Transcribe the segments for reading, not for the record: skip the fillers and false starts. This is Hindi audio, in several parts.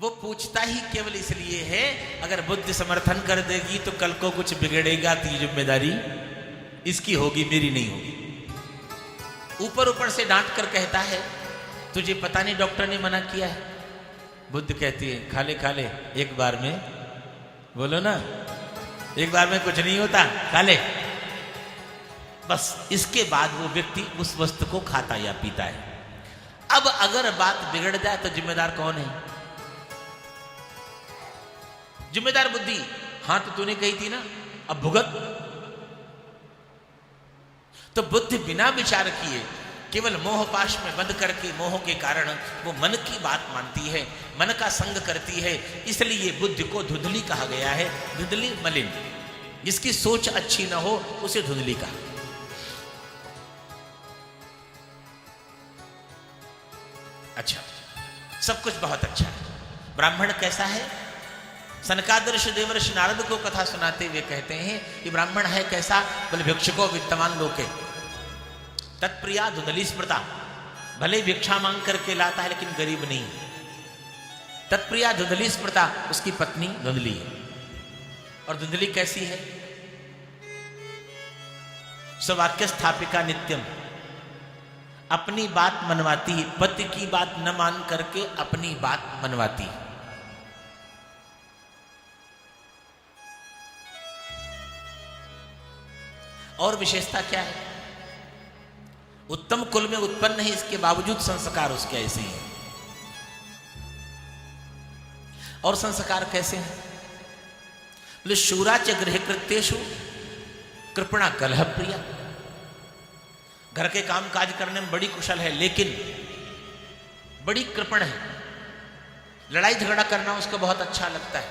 वो पूछता ही केवल इसलिए है, अगर बुद्धि समर्थन कर देगी तो कल को कुछ बिगड़ेगा तो जिम्मेदारी इसकी होगी, मेरी नहीं होगी। ऊपर ऊपर से डांट कर कहता है, तुझे पता नहीं डॉक्टर ने मना किया है। बुद्ध कहती है, खा ले एक बार में, बोलो ना, एक बार में कुछ नहीं होता, खा ले। बस इसके बाद वो व्यक्ति उस वस्तु को खाता या पीता है। अब अगर बात बिगड़ जाए तो जिम्मेदार कौन है? जिम्मेदार बुद्धि। हाँ तो तूने कही थी ना, अब भुगत। तो बुद्धि बिना विचार किए केवल मोह पाश में बंद करके मोह के कारण वो मन की बात मानती है, मन का संग करती है। इसलिए बुद्धि को धुंधली कहा गया है। धुंधली मलिन, जिसकी सोच अच्छी ना हो उसे धुंधली कहा। अच्छा, सब कुछ बहुत अच्छा है। ब्राह्मण कैसा है? सनकादर्श देवर्ष नारद को कथा सुनाते हुए कहते हैं कि ब्राह्मण है कैसा? बोले भिक्षुको वित्तवान लोके तत्प्रिया धुंधली स्मृता। भले भिक्षा मांग करके लाता है लेकिन गरीब नहीं। तत्प्रिया धुंधली स्मृता, उसकी पत्नी धुंधली है। और धुंधली कैसी है? स्ववाक्य स्थापिका नित्यम, अपनी बात मनवाती है, पति की बात न मान करके अपनी बात मनवाती है। और विशेषता क्या है? उत्तम कुल में उत्पन्न है, इसके बावजूद संस्कार उसके ऐसे ही हैं। और संस्कार कैसे हैं? बोले शूरा च गृह कृत्येषु कृपणा कलह प्रिया। घर के काम काज करने में बड़ी कुशल है लेकिन बड़ी कृपण है। लड़ाई झगड़ा करना उसको बहुत अच्छा लगता है।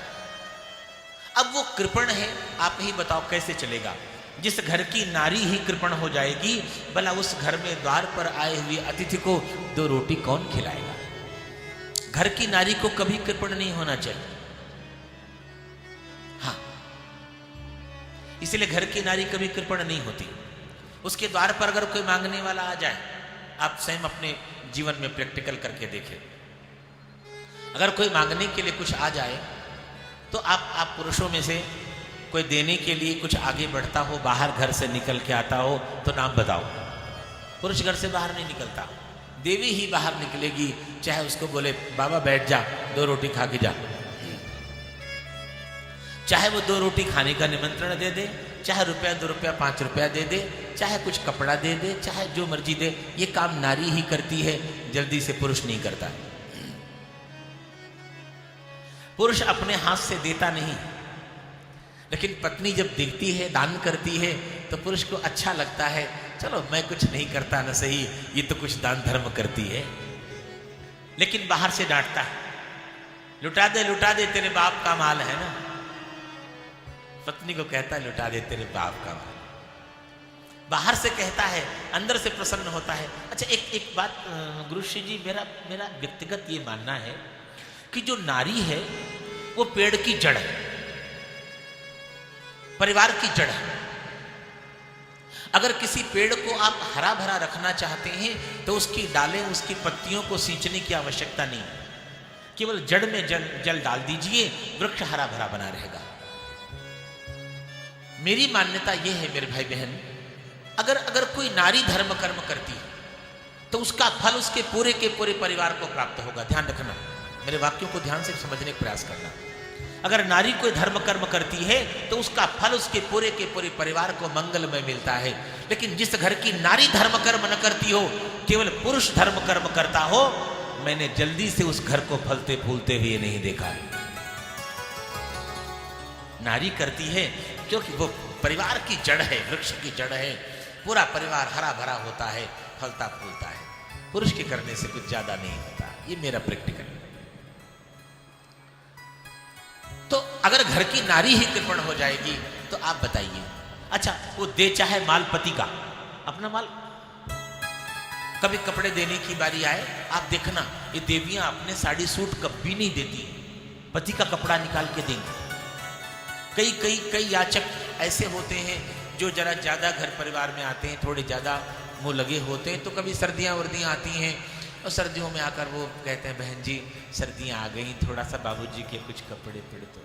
अब वो कृपण है, आप ही बताओ कैसे चलेगा? जिस घर की नारी ही कृपण हो जाएगी, भला उस घर में द्वार पर आए हुए अतिथि को दो रोटी कौन खिलाएगा? घर की नारी को कभी कृपण नहीं होना चाहिए। हाँ, इसलिए घर की नारी कभी कृपण नहीं होती। उसके द्वार पर अगर कोई मांगने वाला आ जाए, आप स्वयं अपने जीवन में प्रैक्टिकल करके देखें। अगर कोई मांगने के लिए कुछ आ जाए तो आप पुरुषों में से कोई देने के लिए कुछ आगे बढ़ता हो, बाहर घर से निकल के आता हो तो नाम बताओ। पुरुष घर से बाहर नहीं निकलता, देवी ही बाहर निकलेगी। चाहे उसको बोले बाबा बैठ जा, दो रोटी खा के जा, चाहे वो दो रोटी खाने का निमंत्रण दे दे, चाहे रुपया 2 रुपया 5 रुपया दे दे, चाहे कुछ कपड़ा दे दे, चाहे जो मर्जी दे। ये काम नारी ही करती है, जल्दी से पुरुष नहीं करता। पुरुष अपने हाथ से देता नहीं, लेकिन पत्नी जब देती है, दान करती है तो पुरुष को अच्छा लगता है। चलो मैं कुछ नहीं करता न सही, ये तो कुछ दान धर्म करती है। लेकिन बाहर से डांटता है, लुटा दे तेरे बाप का माल है ना। पत्नी को कहता है लुटा दे तेरे बाप का माल। बाहर से कहता है, अंदर से प्रसन्न होता है। अच्छा, एक बात गुरुश्री जी, मेरा व्यक्तिगत ये मानना है कि जो नारी है वो पेड़ की जड़ है, परिवार की जड़ है। अगर किसी पेड़ को आप हरा भरा रखना चाहते हैं तो उसकी डालें, उसकी पत्तियों को सींचने की आवश्यकता नहीं, केवल जड़ में जल डाल दीजिए, वृक्ष हरा भरा बना रहेगा। मेरी मान्यता यह है मेरे भाई बहन, अगर कोई नारी धर्म कर्म करती है तो उसका फल उसके पूरे के पूरे परिवार को प्राप्त होगा। ध्यान रखना, मेरे वाक्यों को ध्यान से समझने का प्रयास करना। अगर नारी कोई धर्म कर्म करती है तो उसका फल उसके पूरे के पूरे परिवार को मंगलमय मिलता है। लेकिन जिस घर की नारी धर्म कर्म न करती हो, केवल पुरुष धर्म कर्म करता हो, मैंने जल्दी से उस घर को फलते फूलते हुए नहीं देखा है। नारी करती है क्योंकि वो परिवार की जड़ है, वृक्ष की जड़ है, पूरा परिवार हरा भरा होता है, फलता फूलता है। पुरुष के करने से कुछ ज्यादा नहीं होता। ये मेरा प्रैक्टिकल। तो अगर घर की नारी ही कृपण हो जाएगी तो आप बताइए, अच्छा वो दे चाहे माल पति का, अपना माल, कभी कपड़े देने की बारी आए, आप देखना ये देवियां अपने साड़ी सूट कभी नहीं देती, पति का कपड़ा निकाल के देंगे। कई याचक ऐसे होते हैं जो जरा ज्यादा घर परिवार में आते हैं, थोड़े ज्यादा मुंह लगे होते हैं, तो कभी सर्दियां वर्दियां आती हैं और सर्दियों में आकर वो कहते हैं बहन जी सर्दियाँ आ गई, थोड़ा सा बाबूजी के कुछ कपड़े पड़े तो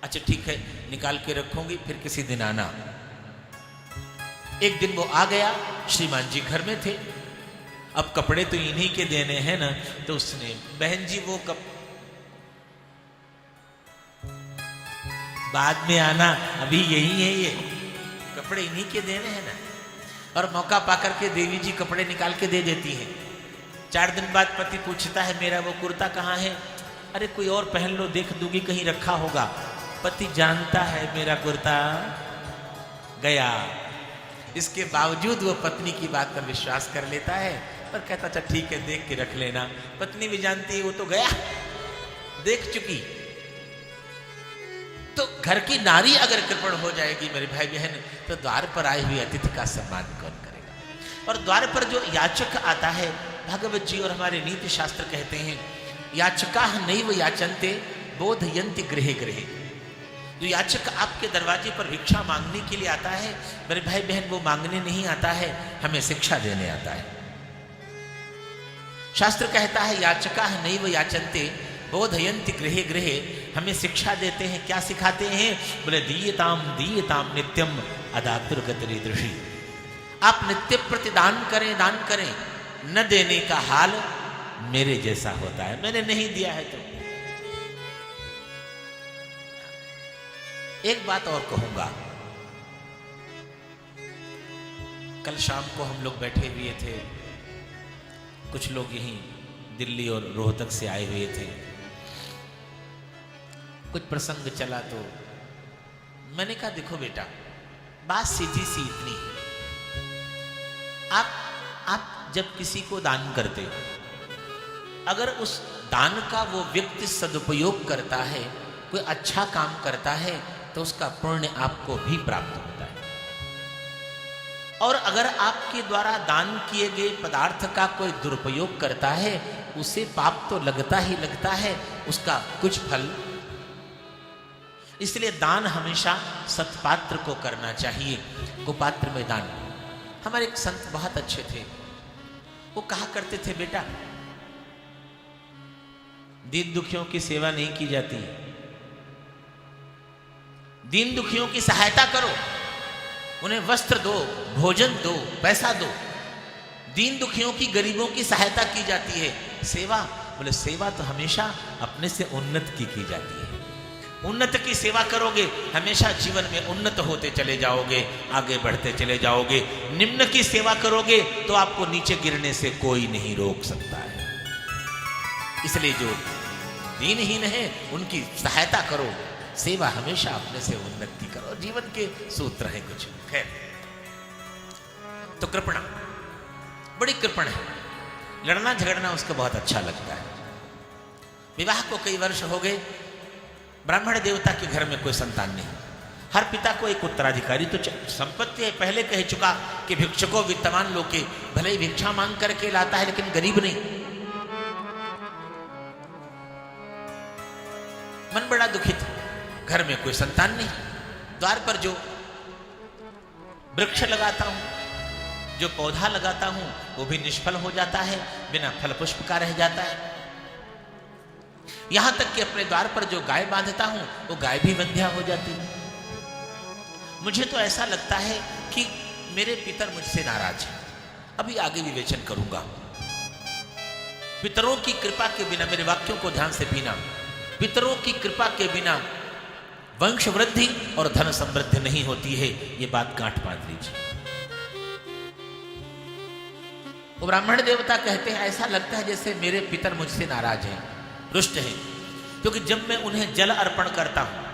अच्छा ठीक है निकाल के रखूंगी, फिर किसी दिन आना। एक दिन वो आ गया, श्रीमान जी घर में थे, अब कपड़े तो इन्हीं के देने हैं ना, तो उसने बहन जी वो बाद में आना, अभी यही है, ये कपड़े इन्हीं के देने हैं ना। और मौका पाकर के देवी जी कपड़े निकाल के दे देती हैं। 4 दिन बाद पति पूछता है मेरा वो कुर्ता कहाँ है? अरे कोई और पहन लो, देख दूंगी कहीं रखा होगा। पति जानता है मेरा कुर्ता गया, इसके बावजूद वो पत्नी की बात पर विश्वास कर लेता है और कहता अच्छा ठीक है देख के रख लेना। पत्नी भी जानती है वो तो गया, देख चुकी। तो घर की नारी अगर कृपण हो जाएगी मेरे भाई बहन, तो द्वार पर आए हुए अतिथि का सम्मान कौन करेगा? और द्वार पर जो याचक आता है, भागवत जी और हमारे नीति शास्त्र कहते हैं याचका नैव याचन्ते बोधयन्ति गृहे गृहे। जो याचक आपके दरवाजे पर भिक्षा मांगने के लिए आता है मेरे भाई बहन, वो मांगने नहीं आता है, हमें शिक्षा देने आता है। शास्त्र कहता है याचका नैव याचन्ते बोधयन्ति गृहे गृहे, हमें शिक्षा देते हैं। क्या सिखाते हैं? बोले दीयताम दीयताम नित्यम अदातुर्गतरी दृषि। आप नित्य प्रतिदान करें, दान करें, न देने का हाल मेरे जैसा होता है, मैंने नहीं दिया है तो। एक बात और कहूंगा, कल शाम को हम लोग बैठे हुए थे, कुछ लोग यहीं दिल्ली और रोहतक से आए हुए थे, कुछ प्रसंग चला तो मैंने कहा देखो बेटा बात सीधी सी इतनी है, आप जब किसी को दान करते, अगर उस दान का वो व्यक्ति सदुपयोग करता है, कोई अच्छा काम करता है, तो उसका पुण्य आपको भी प्राप्त होता है। और अगर आपके द्वारा दान किए गए पदार्थ का कोई दुरुपयोग करता है, उसे पाप तो लगता ही लगता है, उसका कुछ फल। इसलिए दान हमेशा सत्पात्र को करना चाहिए, कुपात्र में दान। हमारे एक संत बहुत अच्छे थे, वो कहा करते थे बेटा दीन दुखियों की सेवा नहीं की जाती, दीन दुखियों की सहायता करो, उन्हें वस्त्र दो, भोजन दो, पैसा दो। दीन दुखियों की, गरीबों की सहायता की जाती है। सेवा, बोले सेवा तो हमेशा अपने से उन्नत की जाती है। उन्नत की सेवा करोगे हमेशा जीवन में उन्नत होते चले जाओगे, आगे बढ़ते चले जाओगे। निम्न की सेवा करोगे तो आपको नीचे गिरने से कोई नहीं रोक सकता है। इसलिए जो दीनहीन है उनकी सहायता करो, सेवा हमेशा अपने से उन्नति करो। जीवन के सूत्र हैं कुछ। खैर, तो कृपणा बड़ी कृपण है, लड़ना झगड़ना उसको बहुत अच्छा लगता है। विवाह को कई वर्ष हो गए, ब्राह्मण देवता के घर में कोई संतान नहीं। हर पिता को एक उत्तराधिकारी तो संपत्ति है, पहले कह चुका कि भिक्षुकों वित्तवान लोग के भले ही भिक्षा मांग करके लाता है लेकिन गरीब नहीं। मन बड़ा दुखित, घर में कोई संतान नहीं। द्वार पर जो वृक्ष लगाता हूं, जो पौधा लगाता हूं, वो भी निष्फल हो जाता है, बिना फल पुष्प का रह जाता है। यहां तक कि अपने द्वार पर जो गाय बांधता हूं, वो गाय भी बंध्या हो जाती है। मुझे तो ऐसा लगता है कि मेरे पितर मुझसे नाराज हैं। अभी आगे विवेचन करूंगा। पितरों की कृपा के बिना, मेरे वाक्यों को ध्यान से पीना, पितरों की कृपा के बिना वंश वृद्धि और धन समृद्धि नहीं होती है। ये बात गांठ बांध लीजिए। वो ब्राह्मण देवता कहते हैं ऐसा लगता है जैसे मेरे पितर मुझसे नाराज हैं, रुष्ट हैं, क्योंकि जब मैं उन्हें जल अर्पण करता हूं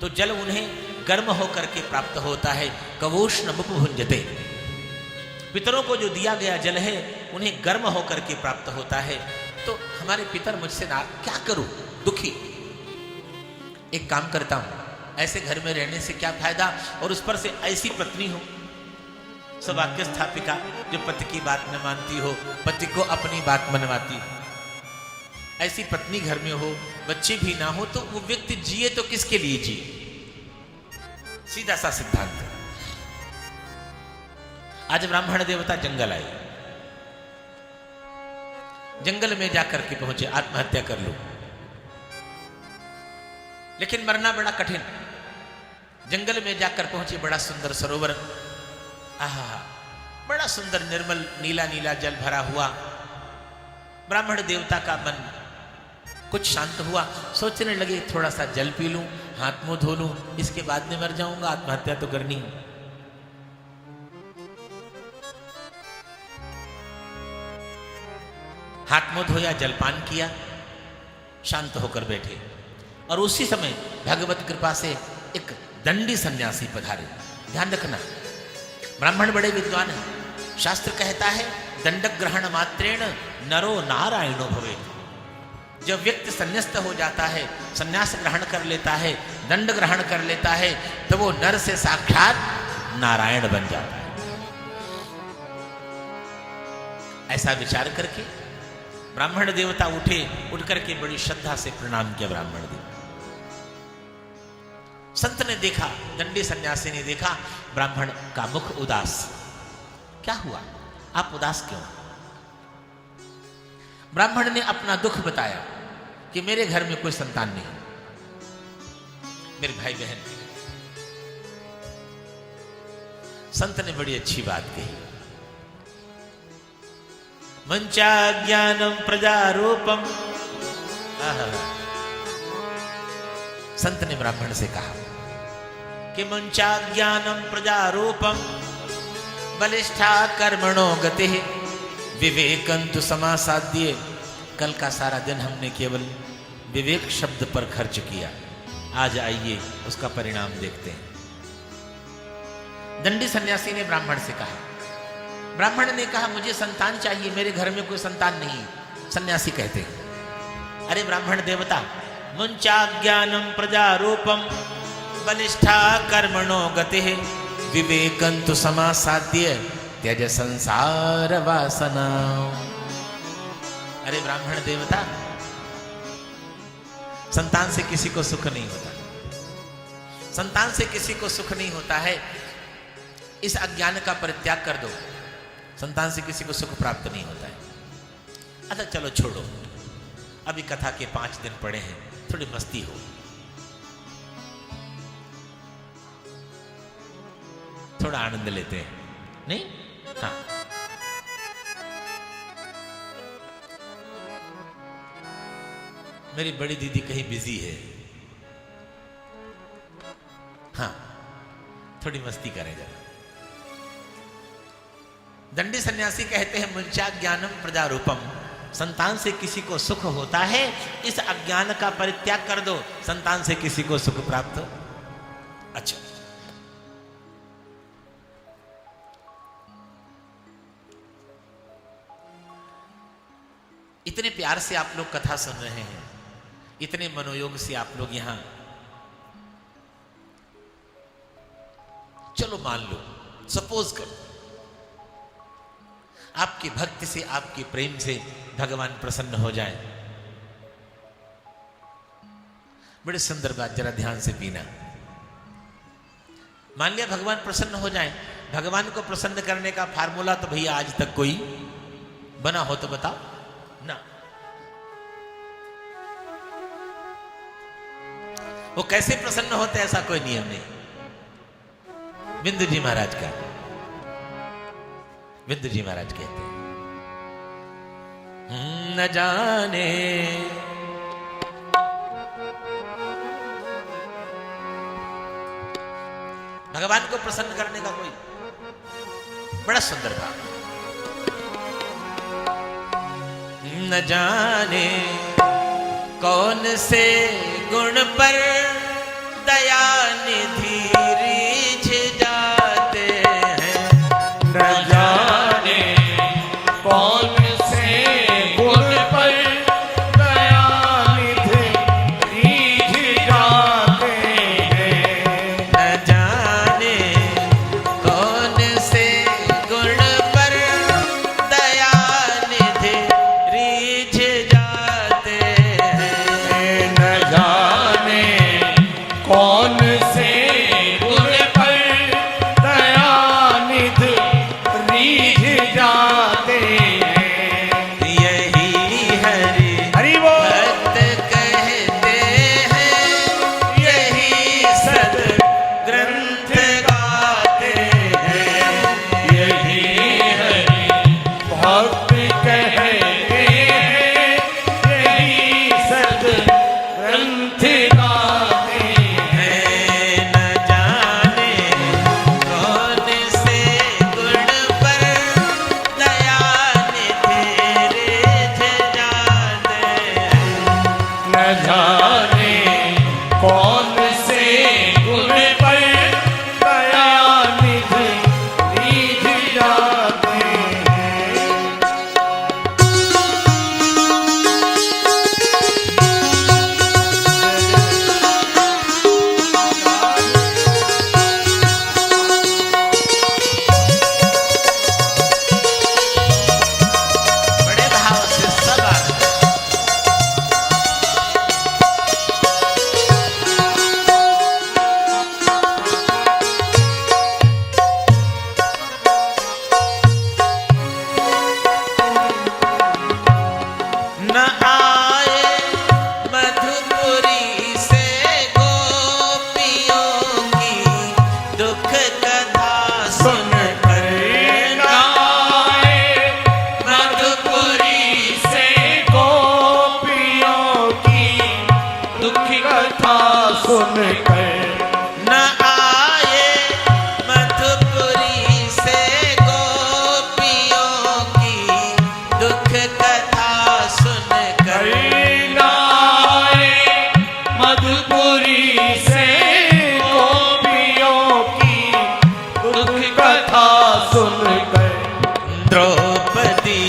तो जल उन्हें गर्म होकर के प्राप्त होता है। कवोष्ण मुपभुंजते, पितरों को जो दिया गया जल है उन्हें गर्म होकर के प्राप्त होता है। तो हमारे पितर मुझसे क्या करूं, दुखी। एक काम करता हूं, ऐसे घर में रहने से क्या फायदा, और उस पर से ऐसी पत्नी हो सौभाग्य स्थापिका जो पति की बात न मानती हो, पति को अपनी बात मनवाती हो। ऐसी पत्नी घर में हो, बच्चे भी ना हो, तो वो व्यक्ति जिए तो किसके लिए जिए? सीधा सा सिद्धांत। आज ब्राह्मण देवता जंगल आए, जंगल में जाकर के पहुंचे, आत्महत्या कर लो। लेकिन मरना बड़ा कठिन। जंगल में जाकर पहुंचे, बड़ा सुंदर सरोवर, आहा, बड़ा सुंदर निर्मल नीला नीला जल भरा हुआ। ब्राह्मण देवता का मन कुछ शांत हुआ, सोचने लगे थोड़ा सा जल पी लूं, हाथ मुंह धो लूं, इसके बाद में मर जाऊंगा, आत्महत्या तो करनी है। हाथ मुंह धोया, जलपान किया, शांत होकर बैठे। और उसी समय भगवत कृपा से एक दंडी सन्यासी पधारे। ध्यान रखना, ब्राह्मण बड़े विद्वान हैं। शास्त्र कहता है दंड ग्रहण मात्रेण नरो नारायणो भवेत्। जब व्यक्ति संन्यास्त हो जाता है, संन्यास ग्रहण कर लेता है, दंड ग्रहण कर लेता है, तो वो नर से साक्षात नारायण बन जाता है। ऐसा विचार करके ब्राह्मण देवता उठे, उठ करके बड़ी श्रद्धा से प्रणाम किया ब्राह्मण देवता। संत ने देखा, दंडी सन्यासी ने देखा ब्राह्मण का मुख उदास। क्या हुआ, आप उदास क्यों? ब्राह्मण ने अपना दुख बताया कि मेरे घर में कोई संतान नहीं, मेरे भाई बहन नहीं। संत ने बड़ी अच्छी बात कही, मंचा ज्ञानम प्रजारूपम। संत ने ब्राह्मण से कहा कि मंचा ज्ञानम प्रजारूपम बलिष्ठा कर्मणो गति विवेकंतु समासाद्य। कल का सारा दिन हमने केवल विवेक शब्द पर खर्च किया, आज आइए उसका परिणाम देखते हैं। दंडी सन्यासी ने ब्राह्मण से कहा, ब्राह्मण ने कहा मुझे संतान चाहिए, मेरे घर में कोई संतान नहीं। सन्यासी कहते हैं, अरे ब्राह्मण देवता, मुंचा ज्ञानम प्रजारूपम बलिष्ठा कर्मणो गति विवेकंतु समासाद्य त्यज संसार वासना। अरे ब्राह्मण देवता, संतान से किसी को सुख नहीं होता, संतान से किसी को सुख नहीं होता है। इस अज्ञान का परित्याग कर दो, संतान से किसी को सुख प्राप्त नहीं होता है। अच्छा चलो छोड़ो, अभी कथा के 5 दिन पड़े हैं, थोड़ी मस्ती हो, थोड़ा आनंद लेते हैं, नहीं? हाँ, मेरी बड़ी दीदी कहीं बिजी है, हाँ थोड़ी मस्ती करें जरा। दंडी सन्यासी कहते हैं मुंचा ज्ञानम प्रजारूपम, संतान से किसी को सुख होता है, इस अज्ञान का परित्याग कर दो, संतान से किसी को सुख प्राप्त हो। अच्छा, इतने प्यार से आप लोग कथा सुन रहे हैं, इतने मनोयोग से आप लोग यहां, चलो मान लो, सपोज करो आपकी भक्ति से, आपके प्रेम से भगवान प्रसन्न हो जाए। बड़ी सुंदर बात, जरा ध्यान से पीना। मान लिया भगवान प्रसन्न हो जाए, भगवान को प्रसन्न करने का फार्मूला तो भैया आज तक कोई बना हो तो बताओ ना। वो कैसे प्रसन्न होते हैं ऐसा कोई नियम नहीं। बिंदु जी महाराज का, बिंदु जी महाराज कहते हैं, न जाने भगवान को प्रसन्न करने का कोई बड़ा सुंदर भाव। न जाने कौन से गुण पर दया निधि रीझ जाते हैं, न जाने कौन से गुण पर दया निधि रीझ जाते हैं, न जाने कौन से गुण पर दया निधि रीझ जाते हैं, न जाने कौन से गुण न जाने कौन से गुण पर दयानिधि रीझ जाते हैं। बड़े भाव से सब आ गए। न आए मधुपुरी से गोपियों की दुख कथा सुन कर नाए मधुपुरी से गोपियों की दुख कथा सुनकर न आए मधुपुरी से गोपियों की दुख कथा सुन कर नाए मधुपुरी से गोपियों की दुख कथा सुनकर द्रौपदी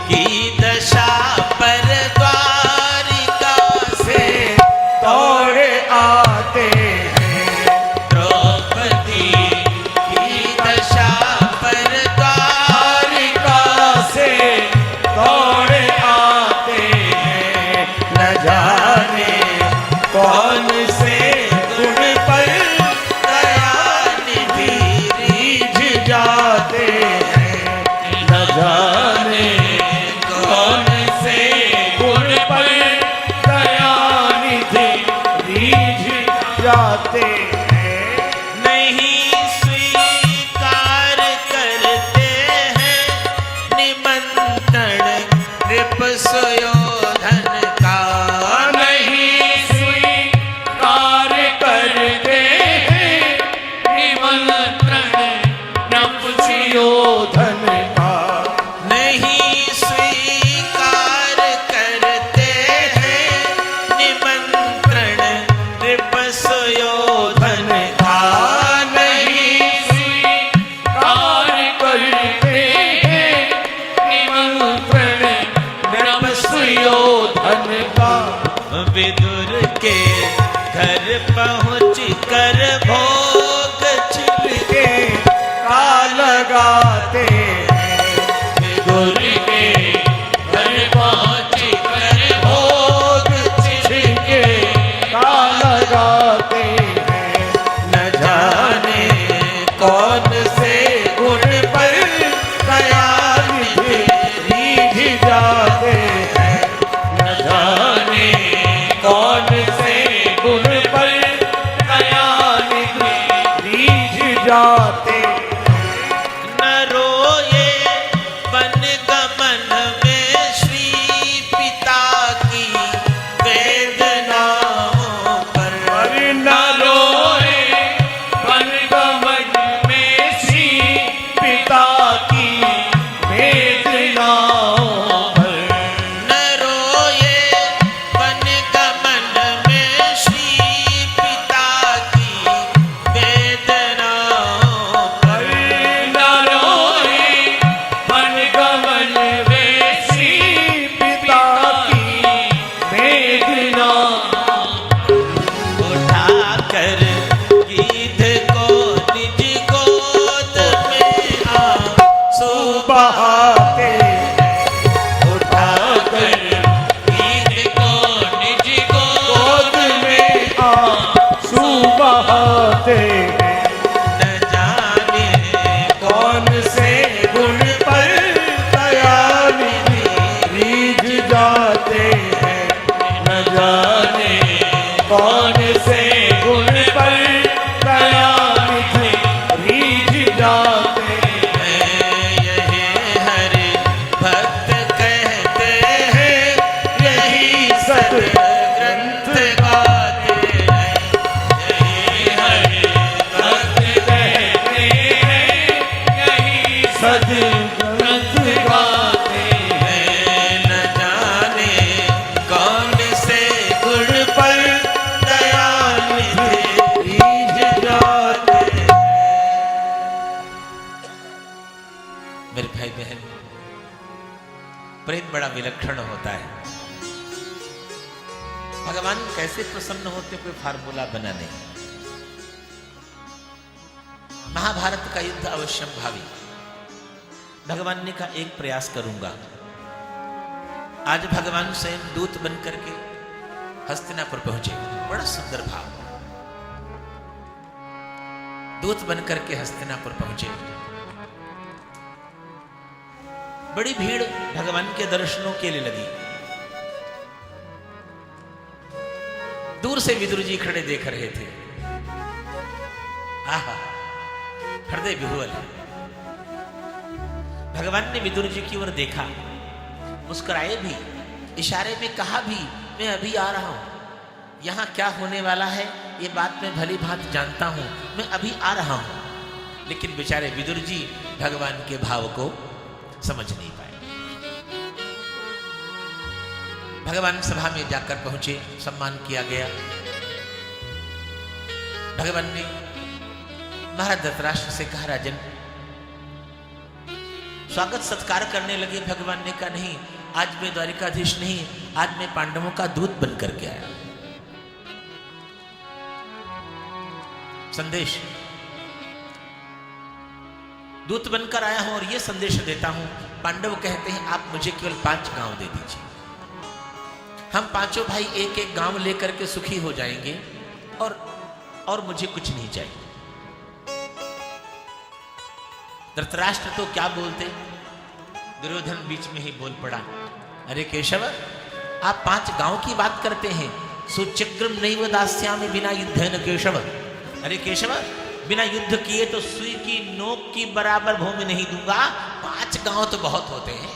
की दशा पर द्वारिका से दौड़े आते हैं। द्रौपदी की दशा पर द्वारिका से दौड़े आते हैं। न जाने कौन से गुण पर दयानिधि रीझ जाते हैं। न जाने कौन से गुण पर दयानिधि रीझ जाते हैं। नहीं स्वीकार करते हैं निमंत्रण नृप सुयोधन का। नहीं स्वीकार करते हैं निमंत्रण नपुंसकयोधन का। नहीं स्वीकार करते हैं निमंत्रण नृप सुयोधन का। नहीं स्वीकार करते हैं निमंत्रण नपुंसकयोधन का। विदुर के घर पहुँच कर भोग छिपके का लगाते हैं। विदुर के घर पहुँच कर भोग छिपके का लगाते हैं। न जाने कौन से गुण पर दयानिधि रीझ जाते हैं। न जाने कौन से गुण पर दयानिधि रीझ जाते हैं। न रोए वन गमन में श्री पिता की वेदनाओं पर। न रोए वन गमन में श्री पिता की वेदनाओं पर। न रोए वन गमन में श्री पिता की वेदनाओं पर। न रोए वन गमन में श्री पिता की वेदना। उठाकर गीध को निज गोद में आंसू बहाते हैं। उठाकर गीध को निज गोद गोद में आंसू बहाते हैं। न जाने कौन से गुण पर दयानिधि रीझ जाते हैं। न जाने कौन से गुण पर दयानिधि रीझ जाते हैं। यही हरि भक्त कहते हैं यही सदग्रंथ गाते हैं। यही हरि भक्त कहते हैं यही सदग्रंथ गाते हैं। न जाने कौन से भगवान कैसे प्रसन्न होते, कोई फार्मूला बना नहीं। महाभारत का युद्ध अवश्यम भावी। भगवान ने कहा एक प्रयास करूंगा। आज भगवान स्वयं दूत बन करके हस्तिनापुर पहुंचे। बड़ा सुंदर भाव। दूत बन करके हस्तिनापुर पहुंचे। बड़ी भीड़ भगवान के दर्शनों के लिए लगी। दूर से विदुर जी खड़े देख रहे थे। आहा, हृदय विह्वल। भगवान ने विदुर जी की ओर देखा, मुस्कुराए भी, इशारे में कहा भी, मैं अभी आ रहा हूं। यहां क्या होने वाला है ये बात मैं भली भांति जानता हूं, मैं अभी आ रहा हूं। लेकिन बेचारे विदुर जी भगवान के भाव को समझ नहीं पाए। भगवान सभा में जाकर पहुंचे, सम्मान किया गया। भगवान ने महाराज धृतराष्ट्र से कहा, राजन स्वागत सत्कार करने लगे। भगवान ने कहा, नहीं, आज मैं द्वारिकाधीश नहीं, आज मैं पांडवों का दूत बन करके आया। संदेश, दूत बनकर आया हूं और यह संदेश देता हूं। पांडव कहते हैं आप मुझे केवल 5 गांव दे दीजिए, हम पांचों भाई एक एक गांव लेकर के सुखी हो जाएंगे और मुझे कुछ नहीं चाहिए। धृतराष्ट्र तो क्या बोलते, दुर्योधन बीच में ही बोल पड़ा, अरे केशव, आप 5 गांव की बात करते हैं। सुचक्रम नैव दास्यामि बिना युद्धेन केशव। अरे केशव, बिना युद्ध किए तो सुई की नोक की बराबर भूमि नहीं दूंगा। 5 गांव तो बहुत होते हैं।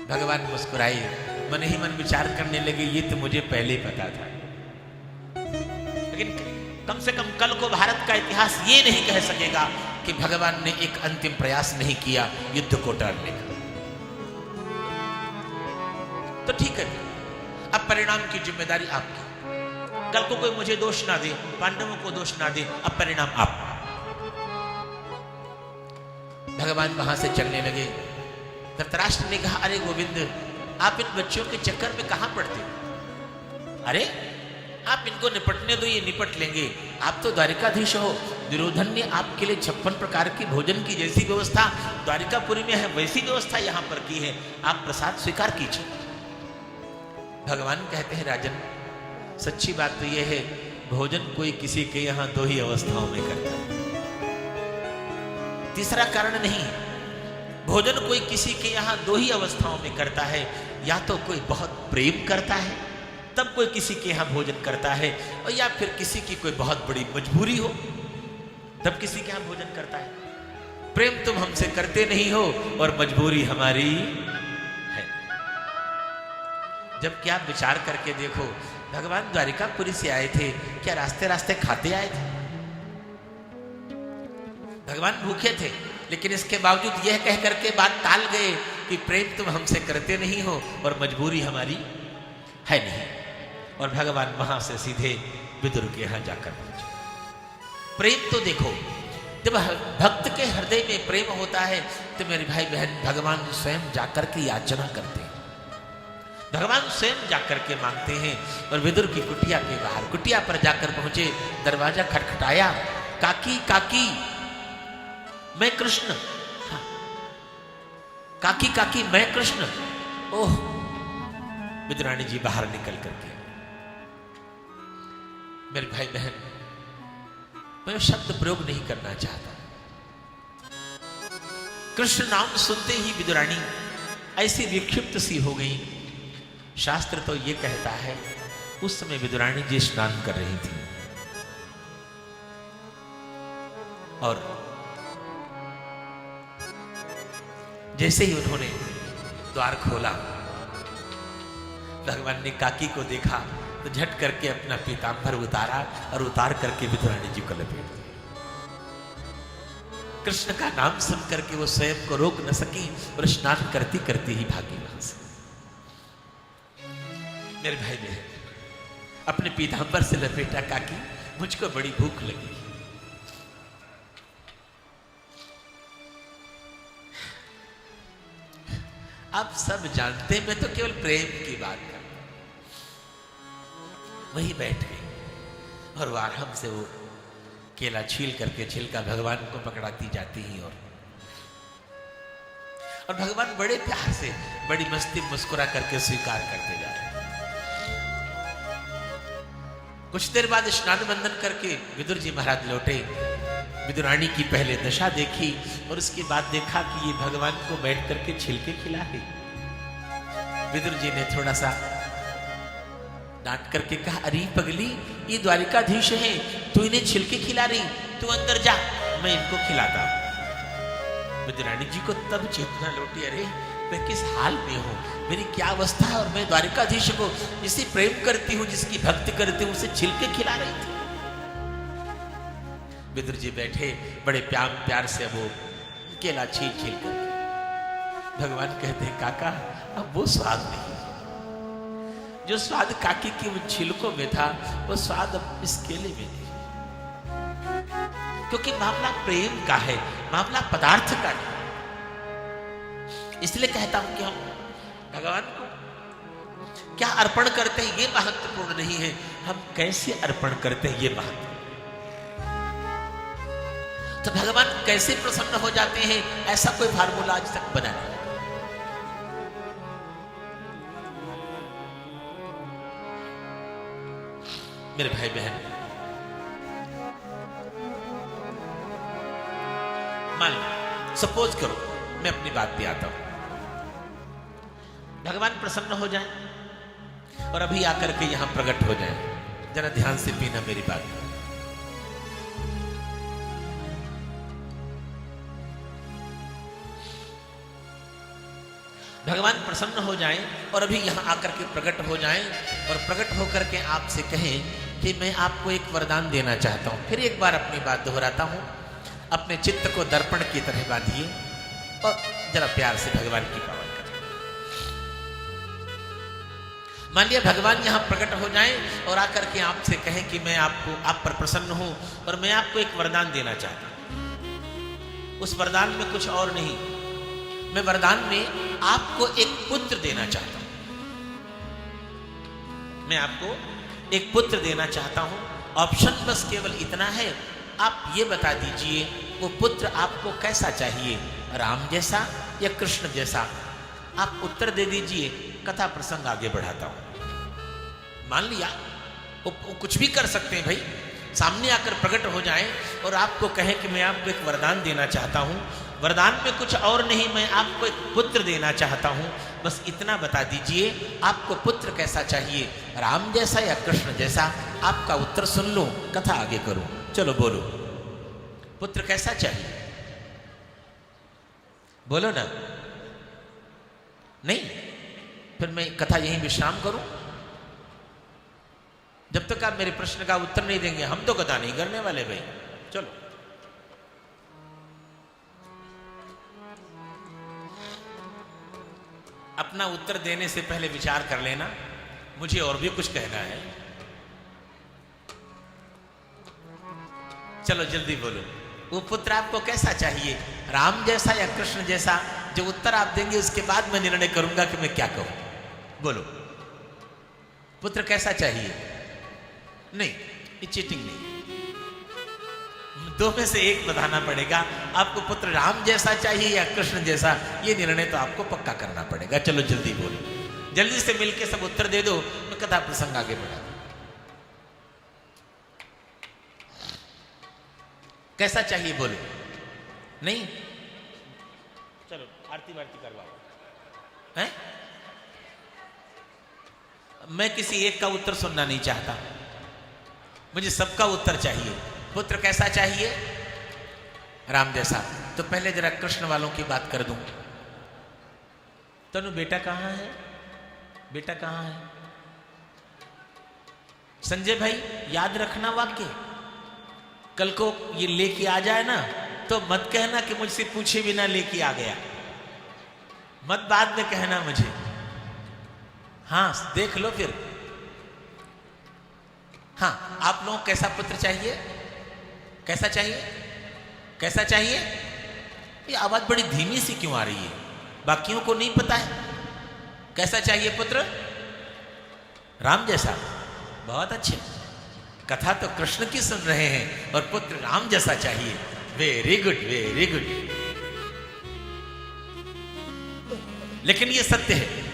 भगवान मुस्कुराए, मन ही मन विचार करने लगे, ये तो मुझे पहले ही पता था। लेकिन कम से कम कल को भारत का इतिहास ये नहीं कह सकेगा कि भगवान ने एक अंतिम प्रयास नहीं किया युद्ध को टालने का। तो ठीक है, अब परिणाम की जिम्मेदारी आपकी। कल को कोई मुझे दोष ना दे, पांडवों को दोष ना दे, अब परिणाम आप। भगवान वहां से चलने लगे। धृतराष्ट्र ने कहा, अरे गोविंद, आप इन बच्चों के चक्कर में कहां पड़ते हो? अरे आप इनको निपटने दो, ये निपट लेंगे। आप तो द्वारिकाधीश हो। दुर्योधन ने आपके लिए 56 प्रकार की भोजन की जैसी व्यवस्था द्वारिकापुरी में है, वैसी व्यवस्था यहां पर की है। आप प्रसाद स्वीकार कीजिए। भगवान कहते हैं, राजन सच्ची बात तो यह है, भोजन कोई किसी के यहां 2 ही अवस्थाओं में करता है, तीसरा कारण नहीं। भोजन कोई किसी के यहां 2 ही अवस्थाओं में करता है। या तो कोई बहुत प्रेम करता है तब कोई किसी के यहां भोजन करता है, और या फिर किसी की कोई बहुत बड़ी मजबूरी हो तब किसी के यहां भोजन करता है। प्रेम तुम हमसे करते नहीं हो और मजबूरी हमारी है। जब क्या विचार करके देखो, भगवान द्वारिकापुरी से आए थे, क्या रास्ते रास्ते खाते आए थे? भगवान भूखे थे, लेकिन इसके बावजूद यह कह करके बात टाल गए कि प्रेम तुम हमसे करते नहीं हो और मजबूरी हमारी है नहीं। और भगवान वहां से सीधे विदुर के यहां जाकर पहुंचे। प्रेम तो देखो, जब भक्त के हृदय में प्रेम होता है तो मेरे भाई बहन, भगवान स्वयं जाकर के याचना करते हैं, भगवान स्वयं जाकर के मांगते हैं। और विदुर की कुटिया के बाहर, कुटिया पर जाकर पहुंचे, दरवाजा खटखटाया, काकी काकी मैं कृष्ण। हाँ। काकी काकी मैं कृष्ण। ओह, विदुरानी जी बाहर निकल करके, मेरे भाई बहन, मैं शब्द प्रयोग नहीं करना चाहता। कृष्ण नाम सुनते ही विदुरानी ऐसी विक्षिप्त सी हो गई। शास्त्र तो ये कहता है, उस समय विदुरानी जी स्नान कर रही थी और जैसे ही उन्होंने द्वार खोला, भगवान ने काकी को देखा तो झट करके अपना पीतांबर उतारा और उतार करके विदुरानी जी को लपेट दिया। कृष्ण का नाम सुन करके वो स्वयं को रोक न सकी और स्नान करती करती ही भागी वहां से। मेरे भाई बहन, अपने पीतांबर से लपेटा, काकी मुझको बड़ी भूख लगी। आप सब जानते, मैं तो केवल प्रेम की बात कर, वही बैठ गई और वो आराम से वो केला छील करके छिलका भगवान को पकड़ाती जाती ही और भगवान बड़े प्यार से बड़ी मस्ती मुस्कुरा करके स्वीकार करते जा रहे। कुछ देर बाद स्नान बंदन करके विदुर जी महाराज लौटे। विदुरानी की पहले दशा देखी और उसके बाद देखा कि ये भगवान को बैठ करके छिलके खिला रही। विदुर जी ने थोड़ा सा डांट करके कहा, अरे पगली, ये द्वारिकाधीश है, तू इन्हें छिलके खिला रही, तू अंदर जा, मैं इनको खिलाता हूं। विदुरानी जी को तब चेतना लौटी, अरे मैं किस हाल में हूं, मेरी क्या अवस्था है, और मैं द्वारिकाधीश को जिसे प्रेम करती हूं, जिसकी भक्ति करती हूं, उसे छिलके खिला रही थी। विदुर जी बैठे बड़े प्यार से वो केला छील कर भगवान कहते हैं, काका अब वो स्वाद नहीं, जो स्वाद काकी के उन छिलकों में था वो स्वाद अब इस केले में नहीं, क्योंकि मामला प्रेम का है, मामला पदार्थ का नहीं। इसलिए कहता हूं कि हम भगवान को क्या अर्पण करते हैं ये महत्वपूर्ण नहीं है, हम कैसे अर्पण करते हैं ये महत्वपूर्ण। तो भगवान कैसे प्रसन्न हो जाते हैं, ऐसा कोई फार्मूला आज तक बना नहीं। मेरे भाई बहन, मान लो, सपोज करो मैं अपनी बात पे आता हूं, भगवान प्रसन्न हो जाए और अभी आकर के यहां प्रकट हो जाए। जरा ध्यान से पीना मेरी बात। भगवान प्रसन्न हो जाएं और अभी यहां आकर के प्रकट हो जाएं और प्रकट होकर के आपसे कहें कि मैं आपको एक वरदान देना चाहता हूं। फिर एक बार अपनी बात दोहराता हूं, अपने चित्त को दर्पण की तरह बांधिए और जरा प्यार से भगवान की पावन करें। मान लिया भगवान यहां प्रकट हो जाएं और आकर के आपसे कहें कि मैं आप पर प्रसन्न हूं और मैं आपको एक वरदान देना चाहता हूं। उस वरदान में कुछ और नहीं, मैं वरदान में आपको एक पुत्र देना चाहता हूं। मैं आपको एक पुत्र देना चाहता हूं। ऑप्शन बस केवल इतना है, आप ये बता दीजिए वो पुत्र आपको कैसा चाहिए, राम जैसा या कृष्ण जैसा। आप उत्तर दे दीजिए, कथा प्रसंग आगे बढ़ाता हूं। मान लिया वो कुछ भी कर सकते हैं भाई, सामने आकर प्रकट हो जाएं और आपको कहें कि मैं आपको एक वरदान देना चाहता हूं। वरदान में कुछ और नहीं, मैं आपको एक पुत्र देना चाहता हूं। बस इतना बता दीजिए आपको पुत्र कैसा चाहिए, राम जैसा या कृष्ण जैसा। आपका उत्तर सुन लो, कथा आगे करूं। चलो बोलो, पुत्र कैसा चाहिए, बोलो ना। नहीं, फिर मैं कथा यहीं विश्राम करूं। जब तक आप मेरे प्रश्न का उत्तर नहीं देंगे हम तो कथा नहीं करने वाले भाई। चलो अपना उत्तर देने से पहले विचार कर लेना, मुझे और भी कुछ कहना है। चलो जल्दी बोलो, वो पुत्र आपको कैसा चाहिए, राम जैसा या कृष्ण जैसा। जो उत्तर आप देंगे उसके बाद मैं निर्णय करूंगा कि मैं क्या कहूं। बोलो, पुत्र कैसा चाहिए। नहीं, ये चीटिंग नहीं, दो में से एक बताना पड़ेगा। आपको पुत्र राम जैसा चाहिए या कृष्ण जैसा, ये निर्णय तो आपको पक्का करना पड़ेगा। चलो जल्दी बोलो, जल्दी से मिलके सब उत्तर दे दो, मैं कथा प्रसंग आगे बढ़ा। कैसा चाहिए बोलो। नहीं, चलो आरती वारती करवाओ। हैं? मैं किसी एक का उत्तर सुनना नहीं चाहता, मुझे सबका उत्तर चाहिए। पुत्र कैसा चाहिए, राम जैसा। तो पहले जरा कृष्ण वालों की बात कर दूं। तनु बेटा कहां है, बेटा कहां है। संजय भाई याद रखना वाक्य, कल को ये लेके आ जाए ना तो मत कहना कि मुझसे पूछे बिना लेके आ गया, मत बाद में कहना मुझे। हाँ देख लो फिर। हाँ, आप लोगों को कैसा पुत्र चाहिए, कैसा चाहिए, कैसा चाहिए। ये आवाज बड़ी धीमी सी क्यों आ रही है, बाकियों को नहीं पता है। कैसा चाहिए पुत्र, राम जैसा। बहुत अच्छे, कथा तो कृष्ण की सुन रहे हैं और पुत्र राम जैसा चाहिए। Very good, very good. लेकिन ये सत्य है,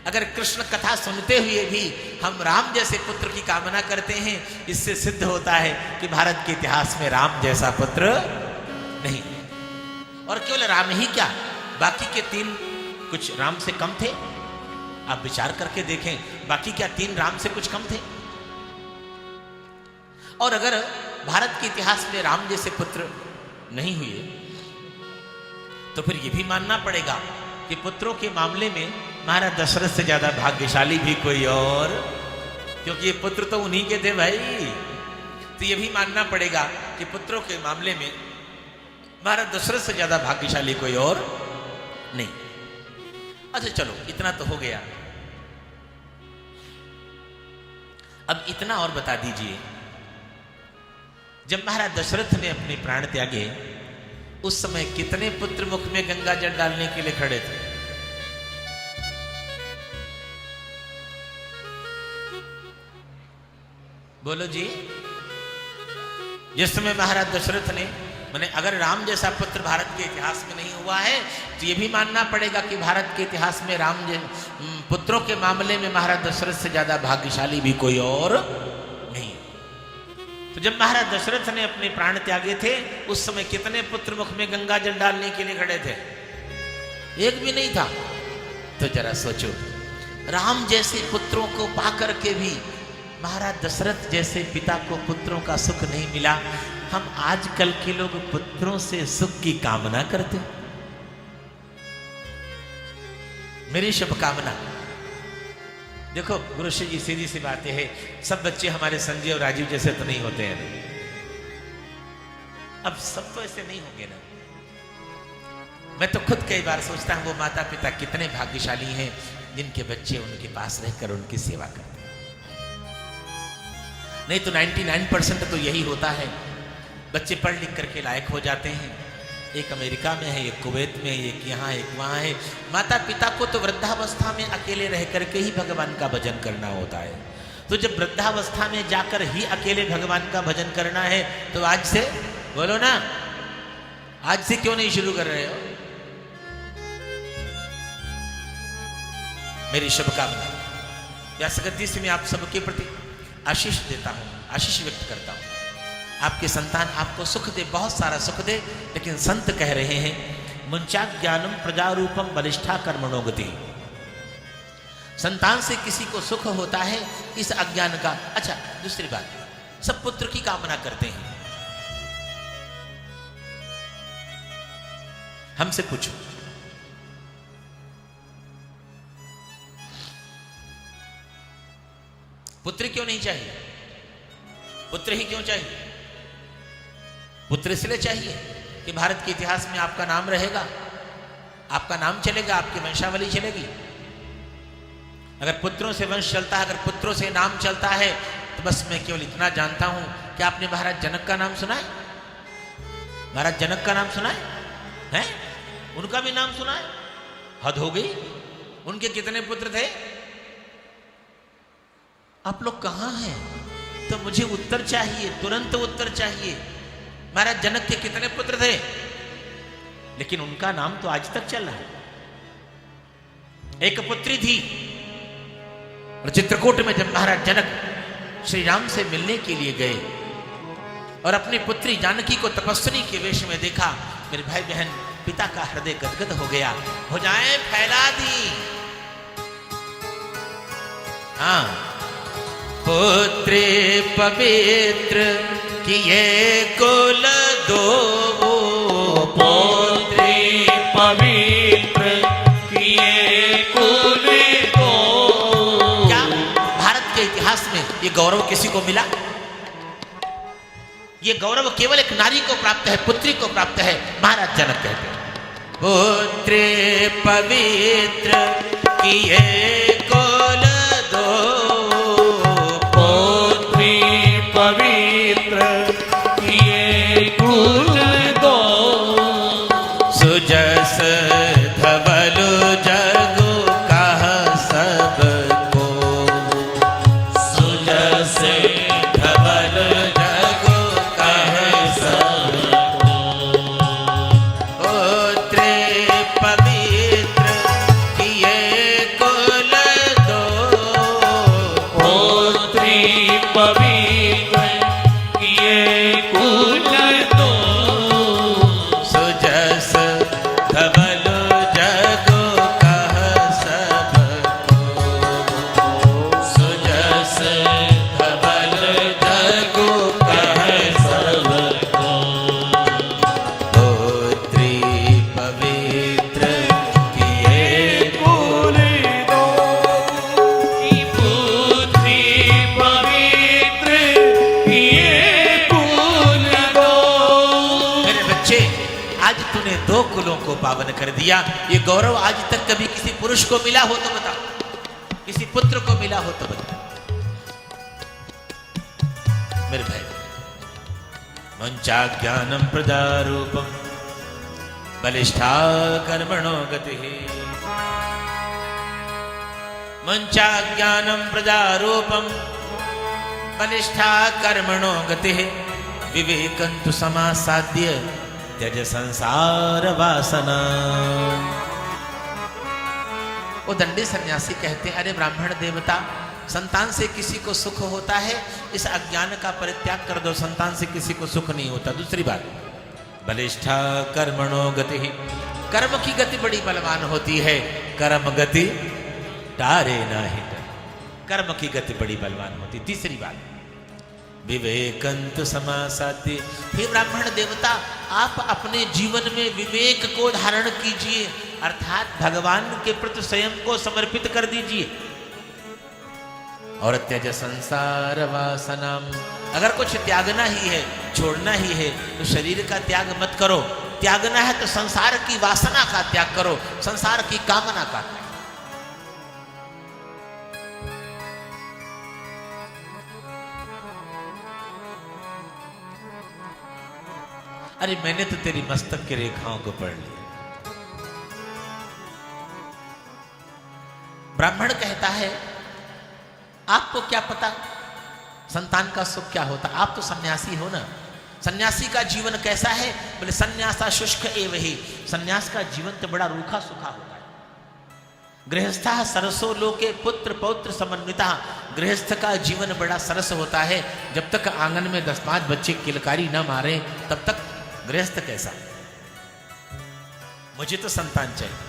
अगर कृष्ण कथा सुनते हुए भी हम राम जैसे पुत्र की कामना करते हैं, इससे सिद्ध होता है कि भारत के इतिहास में राम जैसा पुत्र नहीं। और केवल राम ही क्या, बाकी के 3 कुछ राम से कम थे? आप विचार करके देखें, बाकी क्या 3 राम से कुछ कम थे? और अगर भारत के इतिहास में राम जैसे पुत्र नहीं हुए, तो फिर यह भी मानना पड़ेगा कि पुत्रों के मामले में महाराज दशरथ से ज्यादा भाग्यशाली भी कोई और, क्योंकि ये पुत्र तो उन्हीं के थे भाई। तो यह भी मानना पड़ेगा कि पुत्रों के मामले में महाराज दशरथ से ज्यादा भाग्यशाली कोई और नहीं। अच्छा चलो, इतना तो हो गया। अब इतना और बता दीजिए, जब महाराज दशरथ ने अपने प्राण त्यागे, उस समय कितने पुत्र मुख में गंगा जल डालने के लिए खड़े थे? बोलो जी। जिस समय महाराज दशरथ ने, माने अगर राम जैसा पुत्र भारत के इतिहास में नहीं हुआ है, तो यह भी मानना पड़ेगा कि भारत के इतिहास में राम पुत्रों के मामले में महाराज दशरथ से ज्यादा भाग्यशाली भी कोई और नहीं। तो जब महाराज दशरथ ने अपने प्राण त्यागे थे, उस समय कितने पुत्र मुख में गंगा जल डालने के लिए खड़े थे? एक भी नहीं था। तो जरा सोचो, राम जैसे पुत्रों को पाकर के भी महाराज दशरथ जैसे पिता को पुत्रों का सुख नहीं मिला। हम आजकल के लोग पुत्रों से सुख की कामना करते। मेरी शुभकामना, देखो गुरुश्री जी, सीधी सी बातें है, सब बच्चे हमारे संजय और राजीव जैसे तो नहीं होते हैं। अब सब तो ऐसे नहीं होंगे ना। मैं तो खुद कई बार सोचता हूं, वो माता पिता कितने भाग्यशाली हैं जिनके बच्चे उनके पास रहकर उनकी सेवा करते हैं। नहीं तो 99% तो यही होता है, बच्चे पढ़ लिख करके लायक हो जाते हैं। एक अमेरिका में है, एक कुवैत में है, एक यहाँ, एक वहाँ है। माता पिता को तो वृद्धावस्था में अकेले रह करके ही भगवान का भजन करना होता है। तो जब वृद्धावस्था में जाकर ही अकेले भगवान का भजन करना है, तो आज से बोलो ना, आज से क्यों नहीं शुरू कर रहे हो? मेरी शुभकामना, व्यासगद्दी से मैं आप सबके प्रति आशीष देता हूं, आशीष व्यक्त करता हूं। आपके संतान आपको सुख दे, बहुत सारा सुख दे। लेकिन संत कह रहे हैं, मुंचा ज्ञानम प्रजारूपम बलिष्ठा कर्मणो गति। संतान से किसी को सुख होता है, इस अज्ञान का। अच्छा, दूसरी बात, सब पुत्र की कामना करते हैं। हमसे पूछो, पुत्र क्यों नहीं चाहिए? पुत्र ही क्यों चाहिए? पुत्र इसलिए चाहिए कि भारत के इतिहास में आपका नाम रहेगा, आपका नाम चलेगा, आपकी वंशावली चलेगी। अगर पुत्रों से वंश चलता है, अगर पुत्रों से नाम चलता है, तो बस मैं केवल इतना जानता हूं कि आपने महाराज जनक का नाम सुना है? महाराज जनक का नाम सुना है? उनका भी नाम सुना है? हद हो गई। उनके कितने पुत्र थे? आप लोग कहां हैं? तो मुझे उत्तर चाहिए, तुरंत उत्तर चाहिए। महाराज जनक के कितने पुत्र थे? लेकिन उनका नाम तो आज तक चल रहा है। एक पुत्री थी, और चित्रकूट में जब महाराज जनक श्री राम से मिलने के लिए गए और अपनी पुत्री जानकी को तपस्विनी के वेश में देखा, मेरे भाई बहन, पिता का हृदय गदगद हो गया, भुजाएं फैला दी। हाँ, पुत्री पवित्र किए कुल दो, पुत्री पवित्र किए कुल दो। क्या भारत के इतिहास में ये गौरव किसी को मिला? ये गौरव केवल एक नारी को प्राप्त है, पुत्री को प्राप्त है। महाराज जनक कहते हैं, पुत्री पवित्र किए कुल दो, पवित्र किए कुल दो। सुजस धवलु जगु कह सबको, सुजस कुलों को पावन कर दिया। ये गौरव आज तक कभी किसी पुरुष को मिला हो तो बता, किसी पुत्र को मिला हो तो बता। मेरे भाई, मंचा ज्ञानम प्रजारूपम बलिष्ठा कर्मणो गति, मंचा ज्ञानम प्रजारूपम बलिष्ठा कर्मणो गति, विवेकंतु समासाद्य त्यज संसार वासना। वो दंडी सन्यासी कहते हैं, अरे ब्राह्मण देवता, संतान से किसी को सुख होता है, इस अज्ञान का परित्याग कर दो, संतान से किसी को सुख नहीं होता। दूसरी बात, बलिष्ठा कर्मणो गति, कर्म की गति बड़ी बलवान होती है, कर्म गति टारे नाही डर, कर्म की गति बड़ी बलवान होती। तीसरी बात, विवेकंत समासाद्य, हे ब्राह्मण देवता, आप अपने जीवन में विवेक को धारण कीजिए, अर्थात भगवान के प्रति स्वयं को समर्पित कर दीजिए। और त्यज संसार वासनाम, अगर कुछ त्यागना ही है, छोड़ना ही है, तो शरीर का त्याग मत करो, त्यागना है तो संसार की वासना का त्याग करो, संसार की कामना का। अरे मैंने तो तेरी मस्तक की रेखाओं को पढ़ लिया। ब्राह्मण कहता है, आपको क्या पता संतान का सुख क्या होता, आप तो सन्यासी हो ना, सन्यासी का जीवन कैसा है? बोले सन्यासा शुष्क एव ही, सन्यास का जीवन तो बड़ा रूखा सूखा होता है। गृहस्था सरसो लोके पुत्र पौत्र समन्विता, गृहस्थ का जीवन बड़ा सरस होता है, जब तक आंगन में 10-5 बच्चे किलकारी न मारे तब तक गृहस्थ कैसा। मुझे तो संतान चाहिए।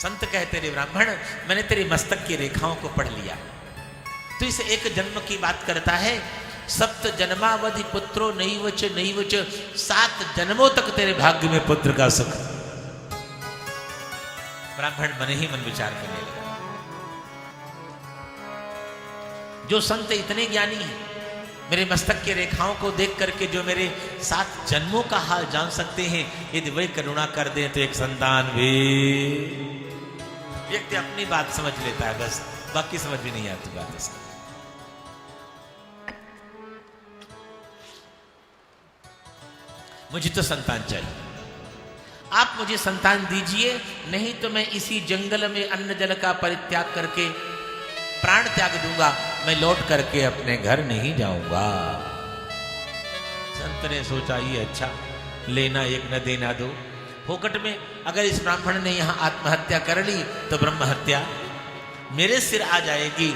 संत कहते रे ब्राह्मण, मैंने तेरी मस्तक की रेखाओं को पढ़ लिया, तो इस एक जन्म की बात करता है, सप्त जन्मावधि पुत्रो नैवच नैवच, 7 जन्मों तक तेरे भाग्य में पुत्र का सुख। ब्राह्मण मन ही मन विचार करने लगा, जो संत इतने ज्ञानी हैं, मेरे मस्तक की रेखाओं को देख करके जो मेरे 7 जन्मों का हाल जान सकते हैं, यदि वे करुणा कर दें तो एक संतान भी। व्यक्ति अपनी बात समझ लेता है, बस बाकी समझ भी नहीं आती बात इसकी। मुझे तो संतान चाहिए, आप मुझे संतान दीजिए, नहीं तो मैं इसी जंगल में अन्न जल का परित्याग करके प्राण त्याग दूंगा, मैं लौट करके अपने घर नहीं जाऊंगा। संत ने सोचा, ये अच्छा, लेना एक न देना दो, फोकट में। अगर इस ब्राह्मण ने यहां आत्महत्या कर ली तो ब्रह्म हत्या मेरे सिर आ जाएगी।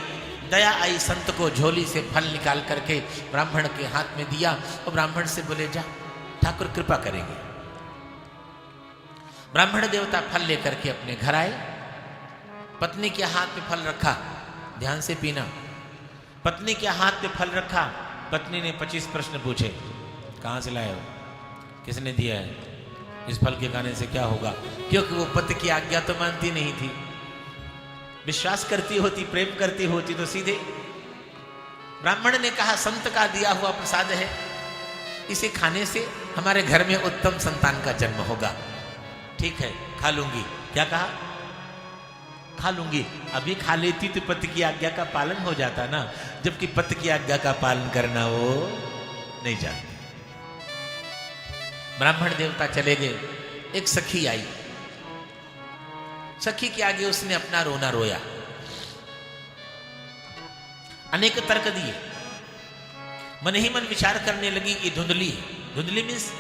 दया आई, संत को झोली से फल निकाल करके ब्राह्मण के हाथ में दिया और ब्राह्मण से बोले, जा ठाकुर कृपा करेंगे। ब्राह्मण देवता फल लेकर के अपने घर आए, पत्नी के हाथ में फल रखा, ध्यान से पीना। पत्नी के हाथ में फल रखा, पत्नी ने 25 प्रश्न पूछे, कहां से लाए हो, किसने दिया है, इस फल के खाने से क्या होगा? क्योंकि वो पति की आज्ञा तो मानती नहीं थी, विश्वास करती होती, प्रेम करती होती तो सीधे। ब्राह्मण ने कहा, संत का दिया हुआ प्रसाद है, इसे खाने से हमारे घर में उत्तम संतान का जन्म होगा। ठीक है, खा लूंगी। क्या कहा? खा लूंगी। अभी खा लेती तो पति की आज्ञा का पालन हो जाता ना, जबकि पति की आज्ञा का पालन करना वो नहीं जानती। ब्राह्मण देवता चले गए, एक सखी आई, सखी के आगे उसने अपना रोना रोया, अनेक तर्क दिए, मन ही मन विचार करने लगी, ये धुंधली है। धुंधली मीन्स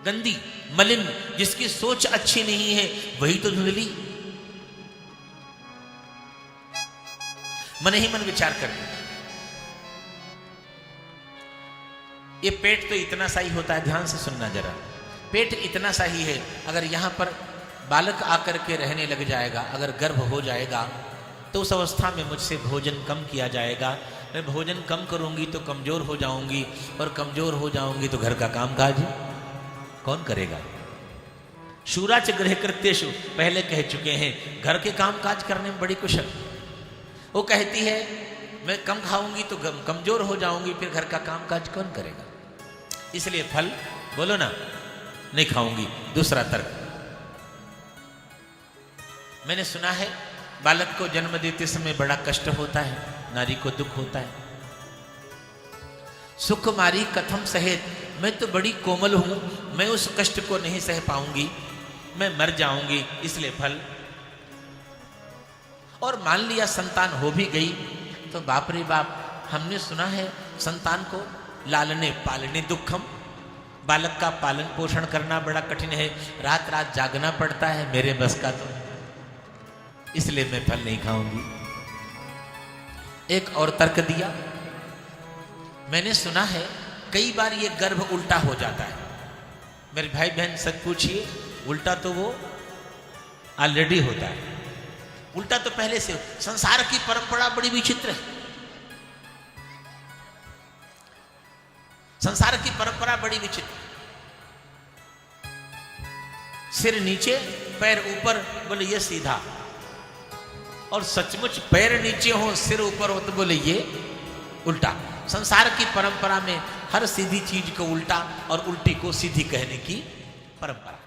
गंदी, मलिन, जिसकी सोच अच्छी नहीं है वही तो धुंधली। मन ही मन विचार करने, ये पेट तो इतना सा ही होता है, ध्यान से सुनना जरा, पेट इतना सा ही है, अगर यहां पर बालक आकर के रहने लग जाएगा, अगर गर्भ हो जाएगा तो उस अवस्था में मुझसे भोजन कम किया जाएगा, मैं भोजन कम करूंगी तो कमजोर हो जाऊंगी, और कमजोर हो जाऊंगी तो घर का कामकाज कौन करेगा? शूराच गृह कृत्येषु, पहले कह चुके हैं, घर के कामकाज करने में बड़ी कुशल। वो कहती है मैं कम खाऊंगी तो कमजोर हो जाऊंगी, फिर घर का कामकाज कौन करेगा? इसलिए फल, बोलो ना, नहीं खाऊंगी। दूसरा तर्क, मैंने सुना है बालक को जन्म देते समय बड़ा कष्ट होता है, नारी को दुख होता है। सुख मारी कथम सहेत, मैं तो बड़ी कोमल हूं, मैं उस कष्ट को नहीं सह पाऊंगी, मैं मर जाऊंगी, इसलिए फल। और मान लिया संतान हो भी गई तो बाप रे बाप, हमने सुना है संतान को लालने पालने दुखम, बालक का पालन पोषण करना बड़ा कठिन है, रात रात जागना पड़ता है, मेरे बस का तो, इसलिए मैं फल नहीं खाऊंगी। एक और तर्क दिया, मैंने सुना है कई बार ये गर्भ उल्टा हो जाता है। मेरे भाई बहन सच पूछिए, उल्टा तो वो ऑलरेडी होता है, उल्टा तो पहले से। संसार की परंपरा बड़ी विचित्र है, संसार की परंपरा बड़ी विचित्र। सिर नीचे पैर ऊपर, बोले ये सीधा, और सचमुच पैर नीचे हो सिर ऊपर हो तो बोले ये उल्टा। संसार की परंपरा में हर सीधी चीज को उल्टा और उल्टी को सीधी कहने की परंपरा।